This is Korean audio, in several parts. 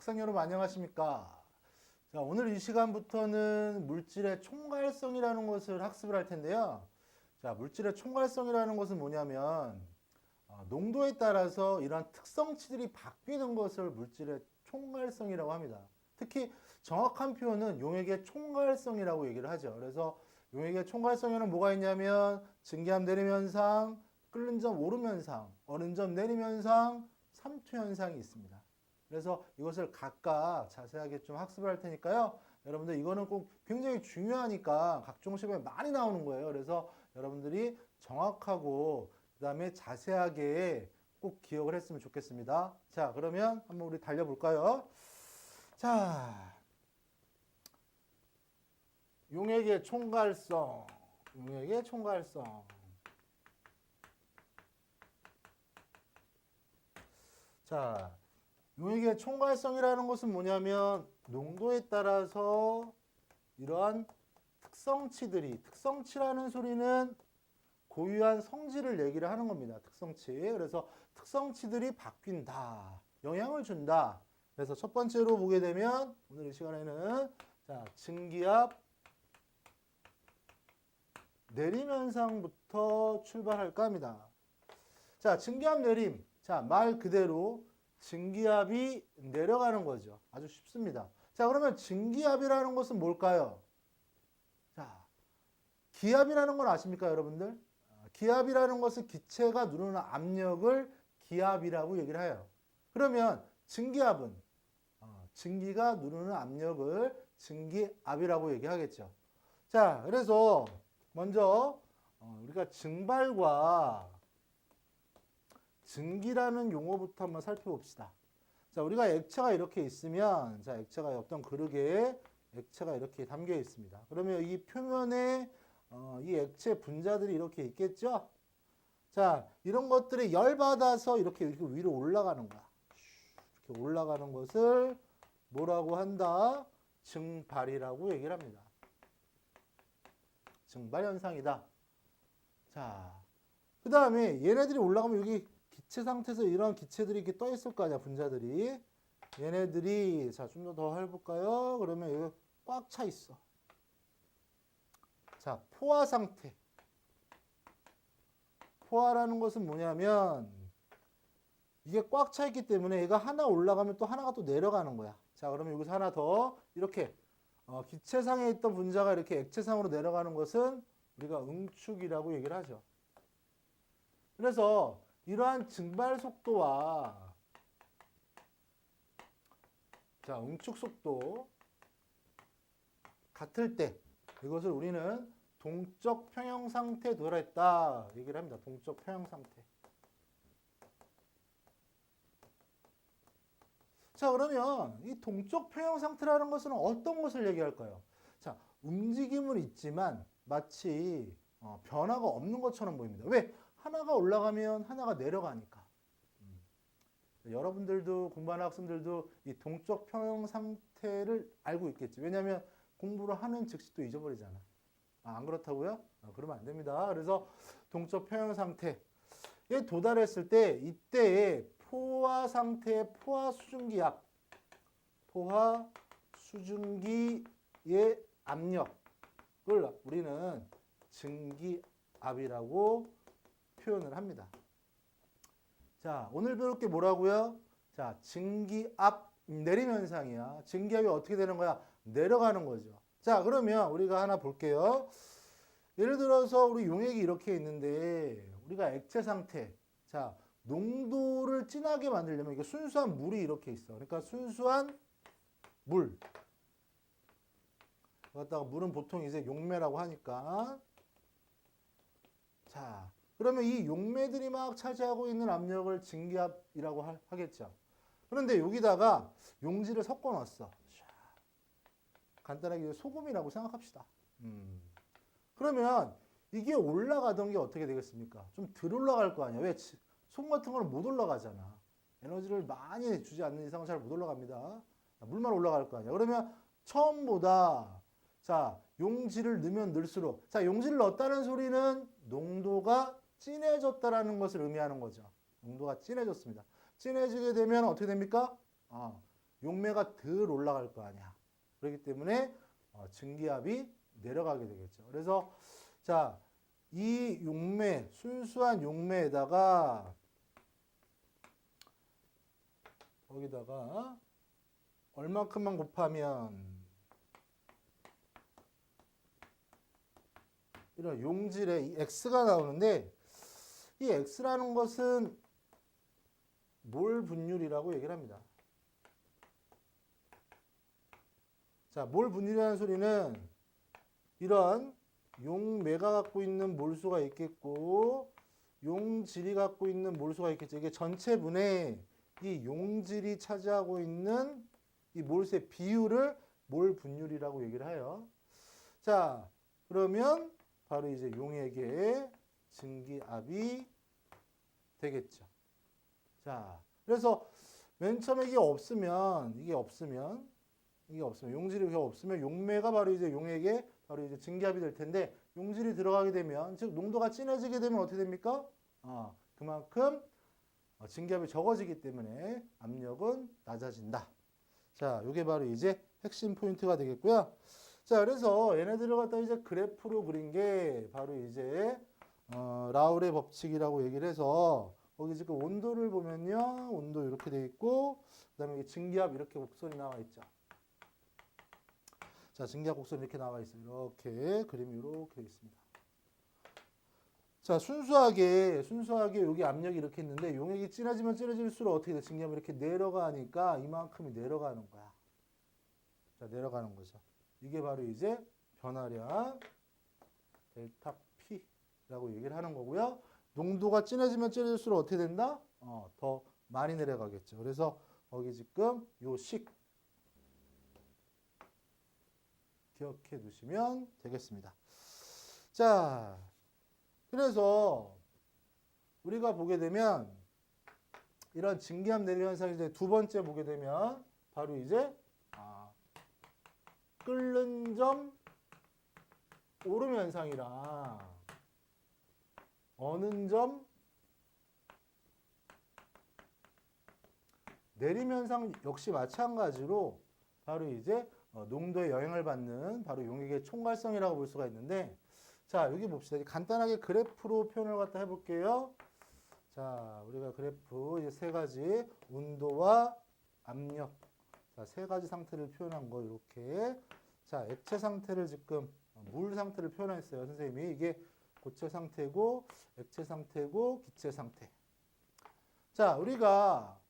학생 여러분 안녕하십니까? 자, 오늘 이 시간부터는 물질의 총괄성이라는 것을 학습을 할 텐데요. 자, 물질의 총괄성이라는 것은 뭐냐면 농도에 따라서 이러한 특성치들이 바뀌는 것을 물질의 총괄성이라고 합니다. 특히 정확한 표현은 용액의 총괄성이라고 얘기를 하죠. 그래서 용액의 총괄성에는 뭐가 있냐면 증기압 내림 현상, 끓는 점 오름 현상, 얼은 점 내림 현상, 삼투 현상이 있습니다. 그래서 이것을 각각 자세하게 좀 학습을 할 테니까요. 여러분들 이거는 꼭 굉장히 중요하니까 각종 시험에 많이 나오는 거예요. 그래서 여러분들이 정확하고 그 다음에 자세하게 꼭 기억을 했으면 좋겠습니다. 자, 그러면 한번 우리 달려볼까요? 자, 용액의 총괄성, 용액의 총괄성. 자, 용액의 총괄성이라는 것은 뭐냐면 농도에 따라서 이러한 특성치라는 소리는 고유한 성질을 얘기를 하는 겁니다. 특성치. 그래서 특성치들이 바뀐다. 영향을 준다. 그래서 첫 번째로 보게 되면 오늘 이 시간에는 자, 증기압 내림 현상부터 출발할까 합니다. 자, 증기압 내림. 자, 말 그대로 증기압이 내려가는 거죠. 아주 쉽습니다. 자, 그러면 증기압이라는 것은 뭘까요? 자, 기압이라는 건 아십니까, 여러분들? 기압이라는 것은 기체가 누르는 압력을 기압이라고 얘기를 해요. 그러면 증기압은 증기가 누르는 압력을 증기압이라고 얘기하겠죠. 자, 그래서 먼저 우리가 증발과 증기라는 용어부터 한번 살펴봅시다. 자, 우리가 액체가 이렇게 있으면, 자, 액체가 어떤 그릇에 액체가 이렇게 담겨 있습니다. 그러면 이 표면에 이 액체 분자들이 이렇게 있겠죠? 자, 이런 것들이 열받아서 이렇게 위로 올라가는 거야. 이렇게 올라가는 것을 뭐라고 한다? 증발이라고 얘기를 합니다. 증발 현상이다. 자, 그 다음에 얘네들이 올라가면 여기 기체 상태에서 이런 기체들이 이렇게 떠 있을 거 아니야, 분자들이. 얘네들이, 자, 좀 더 해볼까요? 그러면 여기 꽉 차 있어. 자, 포화 상태. 포화라는 것은 뭐냐면, 이게 꽉 차 있기 때문에 얘가 하나 올라가면 또 하나가 또 내려가는 거야. 자, 그러면 여기서 하나 더, 이렇게, 기체상에 있던 분자가 이렇게 액체상으로 내려가는 것은 우리가 응축이라고 얘기를 하죠. 그래서, 이러한 증발 속도와 자, 응축 속도 같을 때 이것을 우리는 동적 평형 상태에 도달했다 얘기를 합니다. 동적 평형 상태. 자, 그러면 이 동적 평형 상태라는 것은 어떤 것을 얘기할까요? 자, 움직임은 있지만 마치 변화가 없는 것처럼 보입니다. 왜? 하나가 올라가면 하나가 내려가니까. 여러분들도 공부하는 학생들도 이 동적 평형 상태를 알고 있겠지. 왜냐하면 공부를 하는 즉시 또 잊어버리잖아. 안 그렇다고요? 그러면 안 됩니다. 그래서 동적 평형 상태에 도달했을 때 이때의 포화 상태의 포화 수증기압, 포화 수증기의 압력을 우리는 증기압이라고 표현을 합니다. 자, 오늘 배울 게 뭐라고요? 자, 증기압 내림 현상이야. 증기압이 어떻게 되는 거야? 내려가는 거죠. 자, 그러면 우리가 하나 볼게요. 예를 들어서 우리 용액이 이렇게 있는데 우리가 액체 상태. 자, 농도를 진하게 만들려면 이게 순수한 물이 이렇게 있어. 그러니까 순수한 물. 갖다가 물은 보통 이제 용매라고 하니까. 자, 그러면 이 용매들이 막 차지하고 있는 압력을 증기압이라고 하겠죠. 그런데 여기다가 용지를 섞어 놨어. 간단하게 소금이라고 생각합시다. 그러면 이게 올라가던 게 어떻게 되겠습니까? 좀 덜 올라갈 거 아니야. 왜? 소금 같은 거는 못 올라가잖아. 에너지를 많이 주지 않는 이상은 잘 못 올라갑니다. 물만 올라갈 거 아니야. 그러면 처음보다 자, 용지를 넣으면 넣을수록 자, 용지를 넣었다는 소리는 농도가 진해졌다라는 것을 의미하는 거죠. 농도가 진해졌습니다. 진해지게 되면 어떻게 됩니까? 용매가 덜 올라갈 거 아니야. 그렇기 때문에 증기압이 내려가게 되겠죠. 그래서 자, 이 용매, 순수한 용매에다가 거기다가 얼마큼만 곱하면 이런 용질의 이 X가 나오는데 이 X라는 것은 몰 분율이라고 얘기를 합니다. 자, 몰 분율이라는 소리는 이런 용매가 갖고 있는 몰수가 있겠고 용질이 갖고 있는 몰수가 있겠죠. 이게 전체분의 이 용질이 차지하고 있는 이 몰수의 비율을 몰 분율이라고 얘기를 해요. 자, 그러면 바로 이제 용액의 증기압이 되겠죠. 자, 그래서 맨 처음에 이게 없으면 용질이 없으면 용매가 바로 이제 용액의 바로 이제 증기압이 될 텐데 용질이 들어가게 되면 즉 농도가 진해지게 되면 어떻게 됩니까? 그만큼 증기압이 적어지기 때문에 압력은 낮아진다. 자, 이게 바로 이제 핵심 포인트가 되겠고요. 자, 그래서 얘네들을 갖다 이제 그래프로 그린 게 바로 이제 라울의 법칙이라고 얘기를 해서 거기 지금 온도를 보면요, 온도 이렇게 돼 있고 그다음에 증기압 이렇게 곡선이 나와 있죠. 자, 증기압 곡선 이렇게 나와 있어요. 이렇게 그림이 이렇게 돼 있습니다. 자, 순수하게 여기 압력이 이렇게 있는데 용액이 진해지면 진해질수록 어떻게 돼? 증기압이 이렇게 내려가니까 이만큼이 내려가는 거야. 자, 내려가는 거죠. 이게 바로 이제 변화량 델타 P라고 얘기를 하는 거고요. 농도가 진해지면 진해질수록 어떻게 된다? 더 많이 내려가겠죠. 그래서 거기 지금 요 식 기억해 두시면 되겠습니다. 자, 그래서 우리가 보게 되면 이런 증기압 내림 현상이 이제 두 번째 보게 되면 바로 이제 끓는 점 오름 현상이랑 어는 점 내림 현상 역시 마찬가지로 바로 이제 농도에 영향을 받는 바로 용액의 총괄성이라고 볼 수가 있는데 자, 여기 봅시다. 간단하게 그래프로 표현을 갖다 해볼게요. 자, 우리가 그래프 이제 세 가지 온도와 압력, 자, 세 가지 상태를 표현한 거 이렇게. 자, 액체 상태를 지금 물 상태를 표현했어요. 선생님이 이게 고체 상태고, 액체 상태고, 기체 상태. 자, 우리가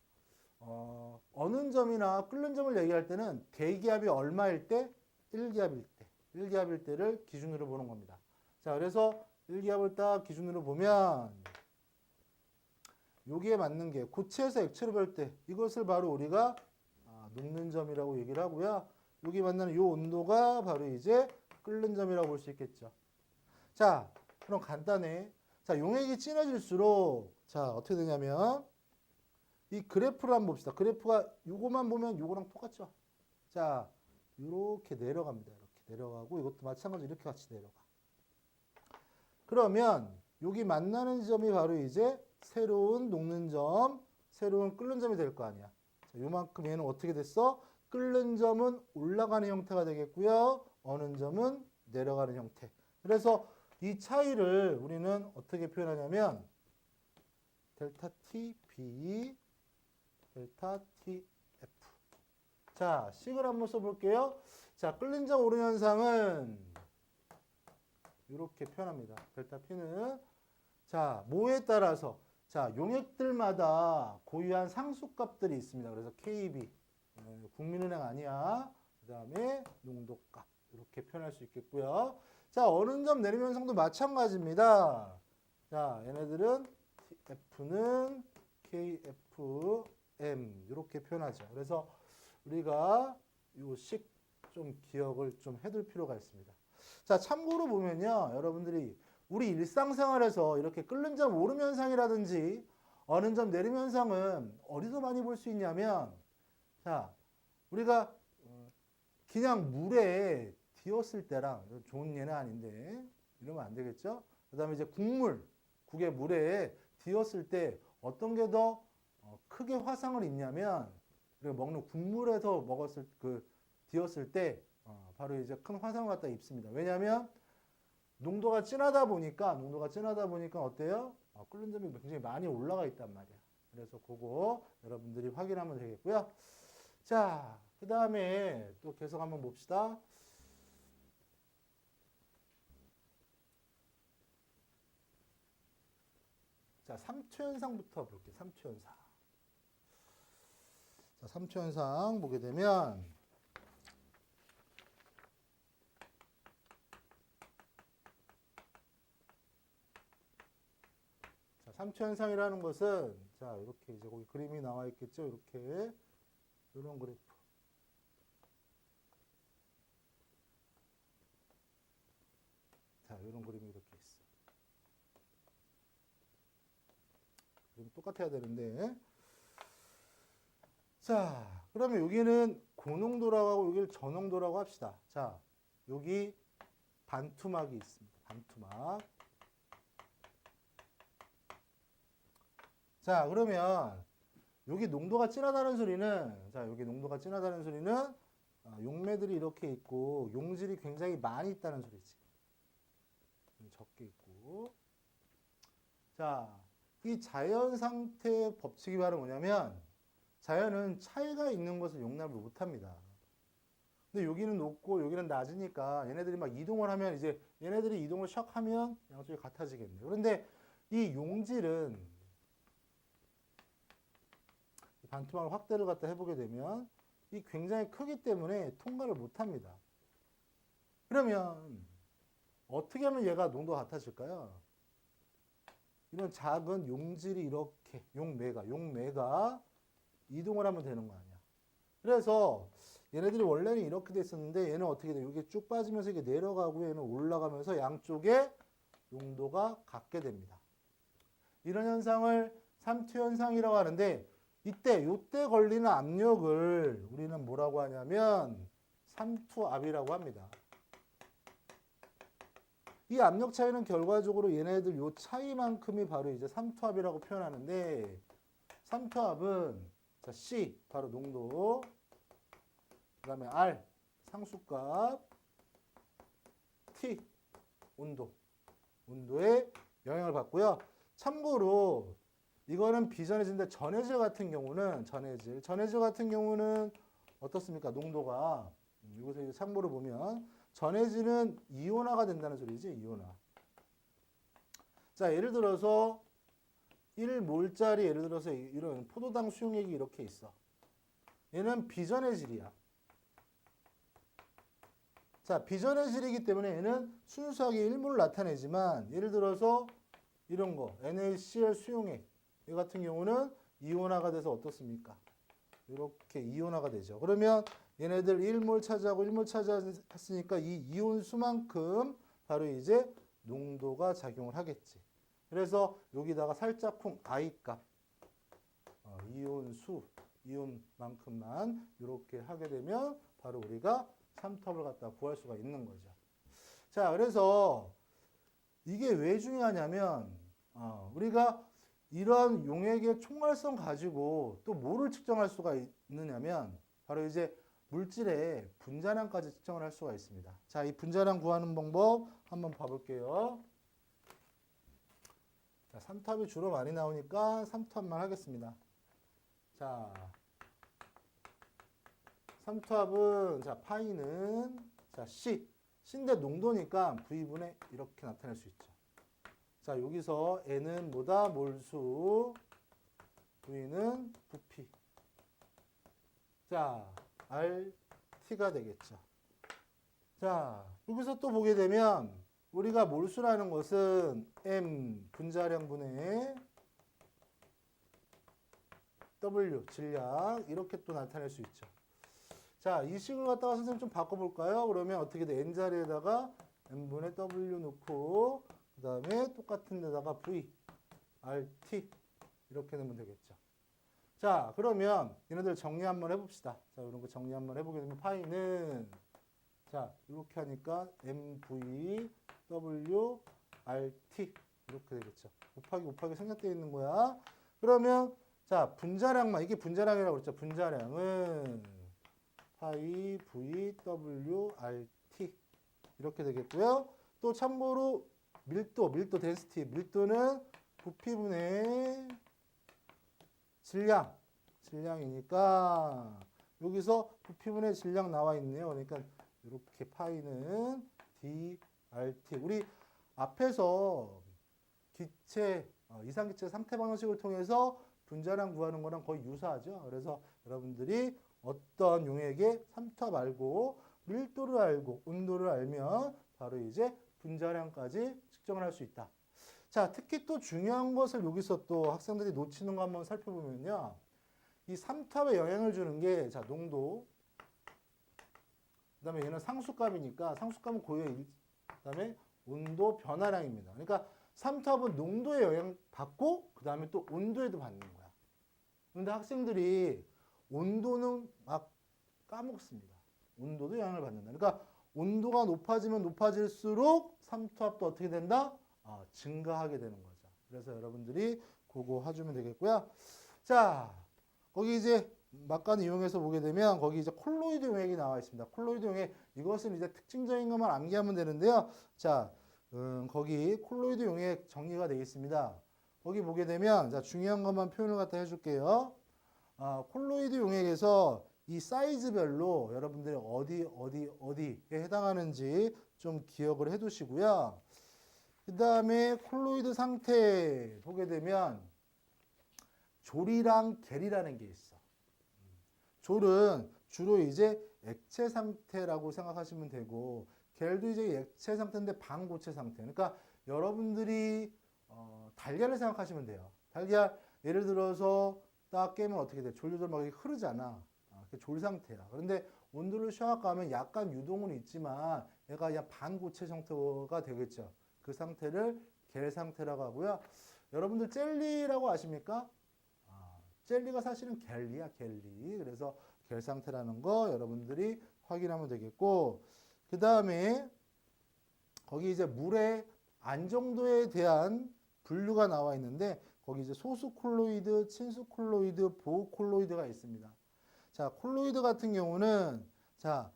어는 점이나 끓는 점을 얘기할 때는 대기압이 얼마일 때? 1기압일 때. 1기압일 때를 기준으로 보는 겁니다. 자, 그래서 1기압을 딱 기준으로 보면 여기에 맞는 게 고체에서 액체로 변할 때 이것을 바로 우리가 녹는 점이라고 얘기를 하고요. 여기 만나는 이 온도가 바로 이제 끓는 점이라고 볼 수 있겠죠. 자, 그럼 간단해. 자, 용액이 진해질수록 자, 어떻게 되냐면 이 그래프를 한번 봅시다. 그래프가 요거만 보면 요거랑 똑같죠. 자, 이렇게 내려갑니다. 이렇게 내려가고 이것도 마찬가지로 이렇게 같이 내려가. 그러면 여기 만나는 지점이 바로 이제 새로운 녹는 점, 새로운 끓는 점이 될 거 아니야. 자, 요만큼 얘는 어떻게 됐어? 끓는 점은 올라가는 형태가 되겠고요. 어는 점은 내려가는 형태. 그래서 이 차이를 우리는 어떻게 표현하냐면 델타 TB, 델타 TF. 자, 식을 한번 써볼게요. 자, 끓는 점 오른 현상은 이렇게 표현합니다. 델타 P는 자, 뭐에 따라서 자, 용액들마다 고유한 상수값들이 있습니다. 그래서 KB 국민은행 아니야. 그다음에 농도값 이렇게 표현할 수 있겠고요. 자, 어는 점 내림 현상도 마찬가지입니다. 자, 얘네들은 F는 KFM 이렇게 표현하죠. 그래서 우리가 이 식 좀 기억을 좀 해둘 필요가 있습니다. 자, 참고로 보면요. 여러분들이 우리 일상생활에서 이렇게 끓는 점 오름 현상이라든지 어는 점 내림 현상은 어디서 많이 볼 수 있냐면 자, 우리가 그냥 물에 디었을 때랑 좋은 예는 아닌데 이러면 안 되겠죠? 그 다음에 이제 국의 물에 디었을 때 어떤 게 더 크게 화상을 입냐면 우리가 먹는 국물에서 뒤었을 때 바로 이제 큰 화상을 갖다 입습니다. 왜냐하면 농도가 진하다 보니까 어때요? 끓는 점이 굉장히 많이 올라가 있단 말이야. 그래서 그거 여러분들이 확인하면 되겠고요. 자, 그 다음에 또 계속 한번 봅시다. 자, 3초 현상부터 볼게요. 3초 현상. 자, 3초 현상 보게 되면 자, 3초 현상이라는 것은 자, 이렇게 이제 거기 그림이 나와 있겠죠. 이렇게 이런 그래프. 자, 이런 그림이 이렇게 있어. 그림 똑같아야 되는데. 자, 그러면 여기는 고농도라고 하고 여기를 저농도라고 합시다. 자, 여기 반투막이 있습니다. 반투막. 자, 그러면 여기 농도가 진하다는 소리는 자, 여기 농도가 진하다는 소리는 용매들이 이렇게 있고 용질이 굉장히 많이 있다는 소리지. 적게 있고. 자, 이 자연 상태의 법칙이 바로 뭐냐면 자연은 차이가 있는 것을 용납을 못합니다. 근데 여기는 높고 여기는 낮으니까 얘네들이 막 이동을 하면 이제 얘네들이 이동을 샥 하면 양쪽이 같아지겠네. 그런데 이 용질은 반투막 확대를 갖다 해보게 되면 이 굉장히 크기 때문에 통과를 못합니다. 그러면 어떻게 하면 얘가 농도가 같아질까요? 이런 작은 용질이 이렇게 용매가 이동을 하면 되는 거 아니야. 그래서 얘네들이 원래는 이렇게 돼 있었는데 얘는 어떻게 돼? 이게 쭉 빠지면서 이게 내려가고 얘는 올라가면서 양쪽에 농도가 같게 됩니다. 이런 현상을 3투 현상이라고 하는데 요때 걸리는 압력을 우리는 뭐라고 하냐면 3투압이라고 합니다. 이 압력 차이는 결과적으로 얘네들 요 차이만큼이 바로 이제 3투압이라고 표현하는데 3투압은 자, C 바로 농도, 그 다음에 R 상수값, T 온도에 영향을 받고요. 참고로 이거는 비전해질인데 전해질 같은 경우는 어떻습니까? 농도가 이곳에 참고로 보면 전해질은 이온화가 된다는 소리지. 이온화. 자, 예를 들어서 1몰짜리 예를 들어서 이런 포도당 수용액이 이렇게 있어. 얘는 비전해질이야. 자, 비전해질이기 때문에 얘는 순수하게 1몰을 나타내지만 예를 들어서 이런 거 NaCl 수용액 이 같은 경우는 이온화가 돼서 어떻습니까? 이렇게 이온화가 되죠. 그러면 얘네들 1몰 차지하고 1몰 차지했으니까 이 이온수만큼 바로 이제 농도가 작용을 하겠지. 그래서 여기다가 살짝 I값 이온만큼만 이렇게 하게 되면 바로 우리가 3톱을 갖다 구할 수가 있는 거죠. 자, 그래서 이게 왜 중요하냐면 우리가 이런 용액의 총괄성 가지고 또 뭐를 측정할 수가 있느냐면 바로 이제 물질의 분자량까지 측정을 할 수가 있습니다. 자, 이 분자량 구하는 방법 한번 봐볼게요. 자, 3탑이 주로 많이 나오니까 3탑만 하겠습니다. 자, 3탑은 자, 파이는 자, C인데 농도니까 V분의 이렇게 나타낼 수 있죠. 자, 여기서 N은 뭐다? 몰수. V는 부피. 자, RT가 되겠죠. 자, 여기서 또 보게 되면 우리가 몰수라는 것은 M 분자량분의 W 질량 이렇게 또 나타낼 수 있죠. 자, 이 식을 갖다가 선생님 좀 바꿔볼까요? 그러면 어떻게 돼? N자리에다가 M분의 W 넣고 그 다음에 똑같은 데다가 V, RT 이렇게 넣으면 되겠죠. 자, 그러면 얘네들 정리 한번 해봅시다. 자, 이런 거 정리 한번 해보게 되면 파이는 자, 이렇게 하니까 MV, W, RT 이렇게 되겠죠. 곱하기 생략되어 있는 거야. 그러면 자, 분자량만, 이게 분자량이라고 그랬죠. 분자량은 파이 VWRT 이렇게 되겠고요. 또 참고로 밀도 덴시티, 밀도는 부피분의 질량이니까 여기서 부피분의 질량 나와 있네요. 그러니까 이렇게 파이는 DRT. 우리 앞에서 기체, 이상기체 상태 방정식을 통해서 분자량 구하는 거랑 거의 유사하죠. 그래서 여러분들이 어떤 용액의 삼투압 알고 밀도를 알고 온도를 알면 바로 이제 분자량까지 측정을 할 수 있다. 자, 특히 또 중요한 것을 여기서 또 학생들이 놓치는 거 한번 살펴보면요. 이 삼투압에 영향을 주는 게, 자, 농도. 그 다음에 얘는 상수값이니까 상수값은 고유의 그 다음에 온도 변화량입니다. 그러니까 삼투압은 농도에 영향 받고 그 다음에 또 온도에도 받는 거야. 그런데 학생들이 온도는 막 까먹습니다. 온도도 영향을 받는다. 그러니까 온도가 높아지면 높아질수록 삼투압도 어떻게 된다? 증가하게 되는 거죠. 그래서 여러분들이 그거 해주면 되겠고요. 자, 거기 이제 막간을 이용해서 보게 되면 거기 이제 콜로이드 용액이 나와 있습니다. 콜로이드 용액, 이것은 이제 특징적인 것만 암기하면 되는데요. 자, 거기 콜로이드 용액 정리가 되어 있습니다. 거기 보게 되면, 자, 중요한 것만 표현을 갖다 해줄게요. 콜로이드 용액에서 이 사이즈별로 여러분들이 어디에 해당하는지 좀 기억을 해 두시고요. 그 다음에 콜로이드 상태 보게 되면 졸이랑 겔이라는 게 있어. 졸은 주로 이제 액체 상태라고 생각하시면 되고, 겔도 이제 액체 상태인데 반고체 상태. 그러니까 여러분들이 달걀을 생각하시면 돼요. 달걀 예를 들어서 딱 깨면 어떻게 돼? 졸졸 막 흐르잖아. 졸 상태야. 그런데 온도를 시험하면 약간 유동은 있지만 얘가 그냥 반고체 상태가 되겠죠. 그 상태를 겔 상태라고 하고요. 여러분들 젤리라고 아십니까? 젤리가 사실은 겔리야, 겔리. 그래서 겔 상태라는 거 여러분들이 확인하면 되겠고, 그 다음에 거기 이제 물의 안정도에 대한 분류가 나와 있는데 거기 이제 소수 콜로이드, 친수 콜로이드, 보호 콜로이드가 있습니다. 자, 콜로이드 같은 경우는 자,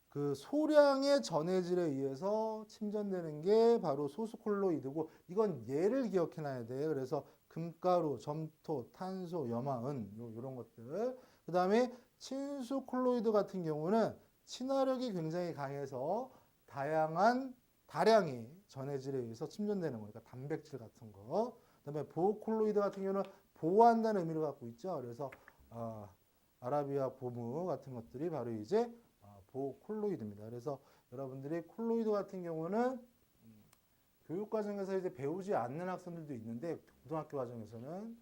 그 소량의 전해질에 의해서 침전되는 게 바로 소수 콜로이드고, 이건 얘를 기억해 놔야 돼요. 그래서 금가루, 점토, 탄소, 염화은 이런 것들. 그 다음에 친수 콜로이드 같은 경우는 친화력이 굉장히 강해서 다량의 전해질에 의해서 침전되는 거니까 단백질 같은 거. 그 다음에 보호 콜로이드 같은 경우는 보호한다는 의미를 갖고 있죠. 그래서 아라비아 고무 같은 것들이 바로 이제 보호 콜로이드입니다. 그래서 여러분들이 콜로이드 같은 경우는 교육 과정에서 이제 배우지 않는 학생들도 있는데, 고등학교 과정에서는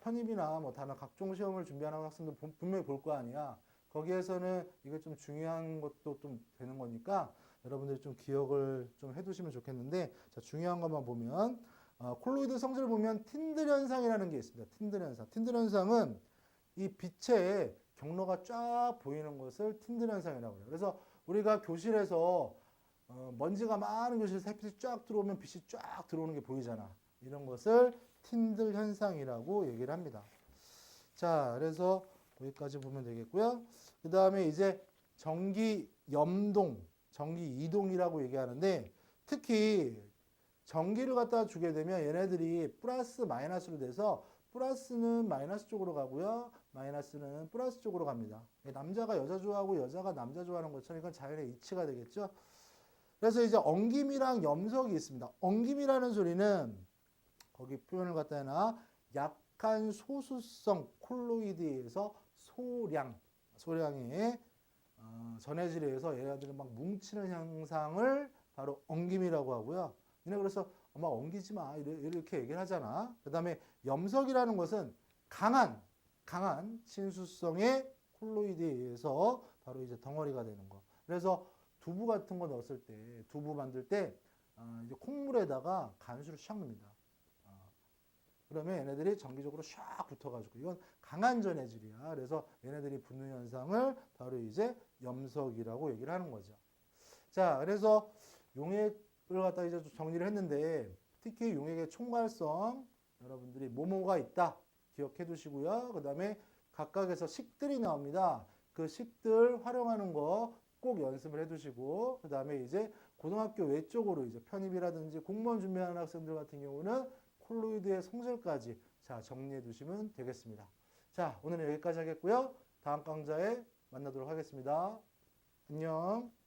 편입이나 뭐 다른 각종 시험을 준비하는 학생들 분명히 볼 거 아니야. 거기에서는 이게 좀 중요한 것도 좀 되는 거니까 여러분들이 좀 기억을 좀 해두시면 좋겠는데, 자, 중요한 것만 보면 콜로이드 성질을 보면 틴들 현상이라는 게 있습니다. 틴들 현상. 틴들 현상은 이 빛의 경로가 쫙 보이는 것을 틴들 현상이라고 해요. 그래서 우리가 교실에서 먼지가 많은 교실에서 햇빛이 쫙 들어오면 빛이 쫙 들어오는 게 보이잖아. 이런 것을 틴들 현상이라고 얘기를 합니다. 자, 그래서 거기까지 보면 되겠고요. 그 다음에 이제 전기 염동, 전기 이동이라고 얘기하는데, 특히 전기를 갖다 주게 되면 얘네들이 플러스 마이너스로 돼서 플러스는 마이너스 쪽으로 가고요, 마이너스는 플러스 쪽으로 갑니다. 남자가 여자 좋아하고 여자가 남자 좋아하는 것처럼 이건 자연의 이치가 되겠죠. 그래서 이제 엉김이랑 염석이 있습니다. 엉김이라는 소리는 거기 표현을 갖다 해놔 약한 소수성 콜로이드에서 소량의 전해질에 의해서 얘네들은 막 뭉치는 현상을 바로 엉김이라고 하고요. 그래서 엄마 엉기지 마 이렇게 얘기를 하잖아. 그 다음에 염석이라는 것은 강한 친수성의 콜로이드에 의해서 바로 이제 덩어리가 되는 거. 그래서 두부 같은 거 넣었을 때, 두부 만들 때 이제 콩물에다가 간수를 샥 넣습니다. 그러면 얘네들이 정기적으로 샥 붙어가지고, 이건 강한 전해질이야. 그래서 얘네들이 붙는 현상을 바로 이제 염석이라고 얘기를 하는 거죠. 자, 그래서 용액을 갖다 이제 정리를 했는데, 특히 용액의 총괄성, 여러분들이 뭐뭐가 있다. 기억해 두시고요. 그 다음에 각각에서 식들이 나옵니다. 그 식들 활용하는 거 꼭 연습을 해 두시고, 그 다음에 이제 고등학교 외적으로 이제 편입이라든지 공무원 준비하는 학생들 같은 경우는 콜로이드의 성질까지 자, 정리해 두시면 되겠습니다. 자, 오늘은 여기까지 하겠고요. 다음 강좌에 만나도록 하겠습니다. 안녕.